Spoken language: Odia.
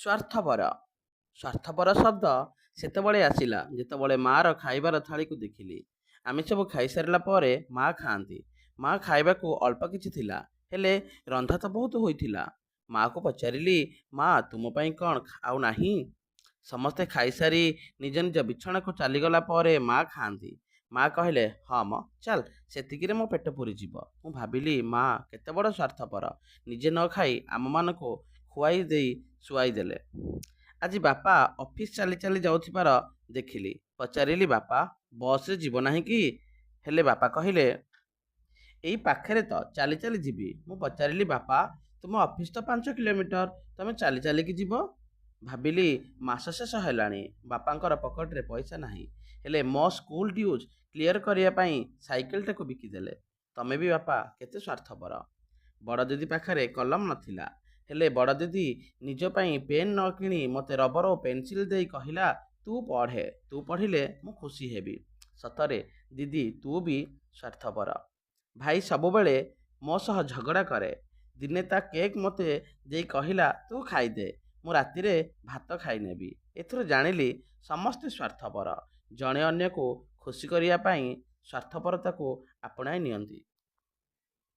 ସ୍ୱାର୍ଥପର ସ୍ୱାର୍ଥପର ଶବ୍ଦ ସେତେବେଳେ ଆସିଲା ଯେତେବେଳେ ମାଆର ଖାଇବାର ଥାଳିକୁ ଦେଖିଲି। ଆମେ ସବୁ ଖାଇସାରିଲା ପରେ ମା ଖାଆନ୍ତି। ମା ଖାଇବାକୁ ଅଳ୍ପ କିଛି ଥିଲା, ହେଲେ ରନ୍ଧା ତ ବହୁତ ହୋଇଥିଲା। ମାଆକୁ ପଚାରିଲି, ମା ତୁମ ପାଇଁ କ'ଣ ଆଉ ନାହିଁ? ସମସ୍ତେ ଖାଇସାରି ନିଜ ନିଜ ବିଛଣାକୁ ଚାଲିଗଲା ପରେ ମା ଖାଆନ୍ତି। ମା କହିଲେ, ହଁ ମ ଚାଲ, ସେତିକିରେ ମୋ ପେଟ ପୁରିଯିବ। ମୁଁ ଭାବିଲି, ମା କେତେ ବଡ଼ ସ୍ୱାର୍ଥପର, ନିଜେ ନ ଖାଇ ଆମମାନଙ୍କୁ ଖୁଆଇ ଦେଇ ଶୁଆଇ ଦେଲେ। ଆଜି ବାପା ଅଫିସ ଚାଲି ଚାଲି ଯାଉଥିବାର ଦେଖିଲି। ପଚାରିଲି, ବାପା ବସରେ ଯିବ ନାହିଁ କି? ହେଲେ ବାପା କହିଲେ, ଏଇ ପାଖରେ ତ, ଚାଲି ଚାଲି ଯିବି। ମୁଁ ପଚାରିଲି, ବାପା ତୁମ ଅଫିସ ତ 5 କିଲୋମିଟର, ତମେ ଚାଲି ଚାଲିକି ଯିବ? ଭାବିଲି, ମାସ ଶେଷ ହେଲାଣି, ବାପାଙ୍କର ପକେଟରେ ପଇସା ନାହିଁ, ହେଲେ ମୋ ସ୍କୁଲ ଡ୍ୟୁଜ୍ କ୍ଲିୟର କରିବା ପାଇଁ ସାଇକେଲଟାକୁ ବିକିଦେଲେ। ତମେ ବି ବାପା କେତେ ସ୍ୱାର୍ଥପର। ବଡ଼ ଦିଦି ପାଖରେ କଲମ ନଥିଲା, ହେଲେ ବଡ଼ ଦିଦି ନିଜ ପାଇଁ ପେନ୍ ନ କିଣି ମୋତେ ରବର ଓ ପେନସିଲ ଦେଇ କହିଲା, ତୁ ପଢ଼େ, ତୁ ପଢ଼ିଲେ ମୁଁ ଖୁସି ହେବି। ସତରେ ଦିଦି, ତୁ ବି ସ୍ୱାର୍ଥପର। ଭାଇ ସବୁବେଳେ ମୋ ସହ ଝଗଡ଼ା କରେ। ଦିନେ ତା କେକ୍ ମୋତେ ଦେଇ କହିଲା, ତୁ ଖାଇଦେ, ମୁଁ ରାତିରେ ଭାତ ଖାଇନେବି। ଏଥିରୁ ଜାଣିଲି ସମସ୍ତେ ସ୍ୱାର୍ଥପର, ଜଣେ ଅନ୍ୟକୁ ଖୁସି କରିବା ପାଇଁ ସ୍ୱାର୍ଥପରତାକୁ ଆପଣାଇ ନିଅନ୍ତି।